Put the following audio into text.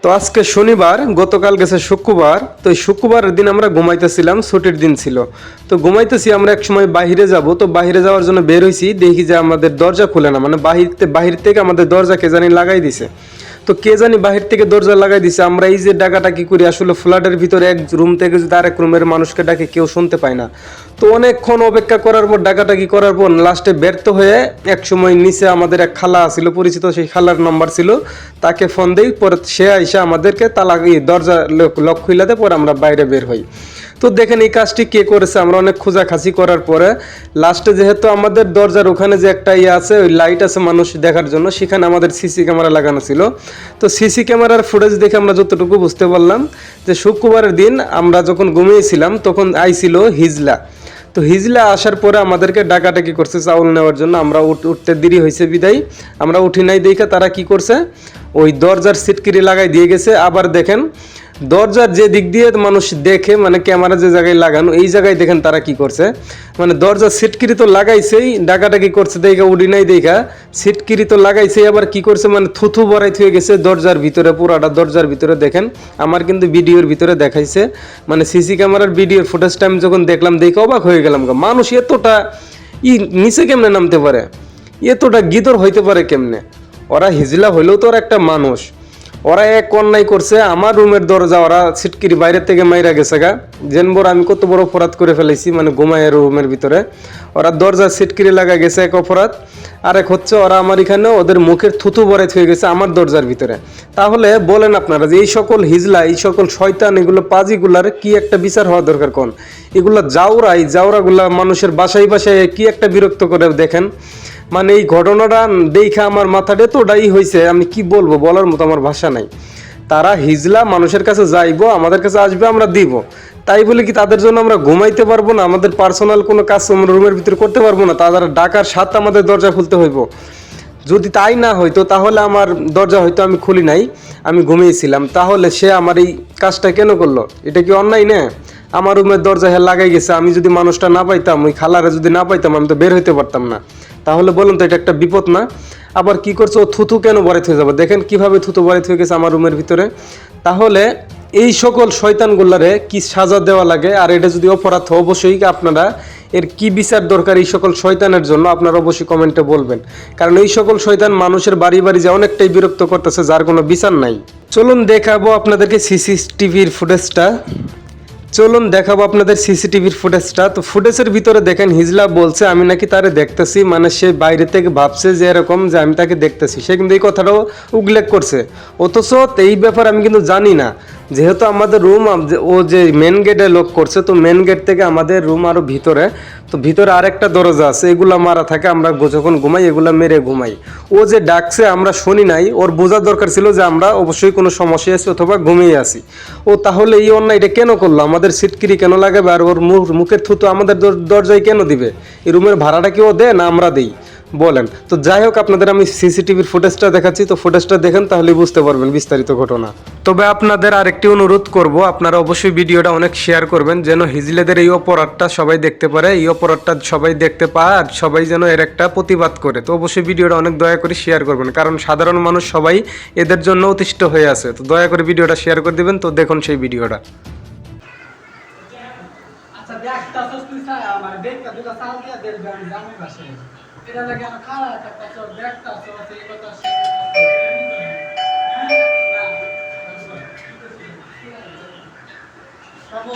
তো আজকে শনিবার, গতকাল গেছে শুক্রবার। তো এই শুক্রবারের দিন আমরা ঘুমাইতেছিলাম, ছুটির দিন ছিল। তো ঘুমাইতেছি, আমরা এক সময় বাহিরে যাব। তো বাহিরে যাওয়ার জন্য বের হয়েছি, দেখি যে আমাদের দরজা খুলে না, মানে বাহির থেকে আমাদের দরজা কে জানি লাগাই দিছে। তো কে জানি বাহির থেকে দরজা লাগাই দিছে। আমরা এই যে ডাকাটা কি করি, আসলে ফ্ল্যাটের ভিতরে এক রুম থেকে যদি আরেক রুমের মানুষকে ডাকে, কেউ শুনতে পায় না। তো অনেকক্ষণ অপেক্ষা করার পর, ডাকাটাকি করার পর লাস্টে ব্যর্থ হয়ে এক সময় নিচে আমাদের এক খালা ছিল পরিচিত, সেই খালার নাম্বার ছিল, তাকে ফোন দেই। পরে সে আইসা আমাদেরকে তালা দরজা লক খুইলাতে, পরে আমরা বাইরে বের হই। তো দেখেন এই কাজটি কে করেছে। আমরা অনেক খোঁজাখাঁচি করার পরে লাস্টে, যেহেতু আমাদের দরজার ওখানে যে একটা আছে, ওই লাইট আছে মানুষ দেখার জন্য, সেখানে আমাদের সিসি ক্যামেরা লাগানো ছিল। তো সিসি ক্যামেরার ফুটেজ দেখে আমরা যতটুকু বুঝতে পারলাম যে শুক্রবারের দিন আমরা যখন ঘুমিয়েছিলাম তখন আইছিল হিজলা। তো হিজলা আসার পরে আমাদেরকে ডাকাডাকি করছে চাউল নেওয়ার জন্য। আমরা উঠতে দেরি হয়েছে বিদায় আমরা উঠি নাই। দেখে তারা কি করছে, ওই দরজার সিটকিরি লাগাই দিয়ে গেছে। আবার দেখেন দরজার যে দিক দিয়ে মানুষ দেখে, মানে ক্যামেরা যে জায়গায় লাগানো, এই জায়গায় দেখেন তারা কি করছে, মানে দরজার সিটকিরি তো লাগাইছেই, ডাকাডাকি করছে দেখা উডি নাই দেখা, সিটকিরি তো লাগাইছেই, আবার কি করছে মানে থুথু বড়াই থুয়ে গেছে দরজার ভিতরে, পুরাটা দরজার ভিতরে। দেখেন আমার কিন্তু ভিডিওর ভিতরে দেখাইছে, মানে সিসি ক্যামেরার ভিডিওর ফুটেজটা আমি যখন দেখলাম, দেখে অবাক হয়ে গেলাম। মানুষ এতটা নিচে কেমনে নামতে পারে, এতটা গিদর হইতে পারে কেমনে? ওরা হিজলা হইলেও তো ওরা একটা মানুষ। ওরা এক অন্যায় করছে, আমার রুমের দরজা ওরা ছিটকিরি বাইরের থেকে মাইরা গেছে গা। জেনবর আমি কত বড় অপরাধ করে ফেলেছি, মানে ঘুমায় রুমের ভিতরে ওরা দরজা ছিটকিরি লাগা গেছে, এক অপরাধ। আরেক হচ্ছে ওরা আমার এখানে ওদের মুখের থুতু বড়াই হয়ে গেছে আমার দরজার ভিতরে। তাহলে বলেন আপনারা যে এই সকল হিজলা, এই সকল শয়তান, এগুলো পাজিগুলার কি একটা বিচার হওয়া দরকার? কোন এগুলা জাউরাগুলা মানুষের বাসায় বাসায় কি একটা বিরক্ত করে দেখেন। মানে এই ঘটনাটা দেখে আমার মাথাটা এতটাই হয়েছে, আমি কি বলবো, বলার মতো আমার ভাষা নাই। তারা হিজলা মানুষের কাছে যাইবো, আমাদের কাছে আসবে, আমরা দিব। তাই বলে কি তাদের জন্য আমরা ঘুমাইতে পারবো না? আমাদের পার্সোনাল কোনো কাজ আমরা রুমের ভিতরে করতে পারবো না? তারা ডাকার সাথে আমাদের দরজা খুলতে হইব? যদি তাই না হইতো তাহলে আমার দরজা হয়তো আমি খুলি নাই, আমি ঘুমিয়েছিলাম, তাহলে সে আমার এই কাজটা কেন করলো? এটা কি অন্যায় না? আমার রুমের দরজা লাগাই গেছে, আমি যদি মানুষটা না পাইতাম, ওই খালারে যদি না পাইতাম, আমি তো বের হইতে পারতাম না। তাহলে বলুন তো এটা একটা বিপদ না? আবার কি করছে, ও থুতু কেন বরাইত হয়ে যাবে? দেখেন কিভাবে থুতু বরাইত হয়ে গেছে আমার রুমের ভিতরে। তাহলে এই সকল শয়তানগুলারে কি সাজা দেওয়া লাগে? আর এটা যদি অপরাধ হয়, অবশ্যই আপনারা এর কি বিচার দরকার এই সকল শয়তানের জন্য আপনারা অবশ্যই কমেন্টে বলবেন। কারণ এই সকল শয়তান মানুষের বাড়ি বাড়ি যে অনেকটাই বিরক্ত করতেছে, যার কোনো বিচার নাই। চলুন দেখাবো আপনাদেরকে সিসিটিভির ফুটেজটা। তো ফুটেজের ভিতরে দেখেন হিজলা বলছে আমি নাকি তারে দেখতেছি, মানে সে বাইরে থেকে ভাবছে যে এরকম যে আমি তাকে দেখতেছি। সে কিন্তু এই কথাটাও উল্লেখ করছে, অথচ এই ব্যাপার আমি কিন্তু জানি না। যেহেতু আমাদের রুম, ও যে মেন গেটে লক করছে, তো মেন গেট থেকে আমাদের রুম আরও ভিতরে, তো ভিতরে আরেকটা দরজা আছে, এগুলা মারা থাকে। আমরা যখন ঘুমাই এগুলা মেরে ঘুমাই। ও যে ডাকছে আমরা শুনি নাই, ওর বোঝার দরকার ছিল যে আমরা অবশ্যই কোনো সমস্যা আছে অথবা ঘুমিয়ে আছি। ও তাহলে এই অন্যায়টা কেন করলো? আমাদের সিটকিরি কেন লাগাবে? আর ওর মুখের থুতু আমাদের দরজায় কেন দিবে? এই রুমের ভাড়াটা কি ও দেয় না আমরা দিই? বলেন তো। যাই হোক, আপনাদের আমি সিসিটিভির ফুটেজটা দেখাচ্ছি, তো ফুটেজটা দেখেন, তাহলে বুঝতে পারবেন বিস্তারিত ঘটনা। তবে আপনাদের আরেকটি অনুরোধ করব, আপনারা অবশ্যই ভিডিওটা অনেক শেয়ার করবেন, যেন হিজলেদের এই অপরাধটা সবাই দেখতে পারে, এই অপরাধটা সবাই দেখতে পায়, আর সবাই যেন এর একটা প্রতিবাদ করে। তো অবশ্যই ভিডিওটা অনেক দয়া করে শেয়ার করবেন, কারণ সাধারণ মানুষ সবাই এদের জন্য অতিষ্ঠ হয়ে আছে। তো দয়া করে ভিডিওটা শেয়ার করে দিবেন। তো দেখুন সেই ভিডিওটা। আচ্ছা দেখতা তুই আমার দেখতা দুটা সাল দিয়া দেখবে আমি জানি পাশে এটা লাগে আমার খাওয়া একটা চোর দেখতা এই কথা বাবু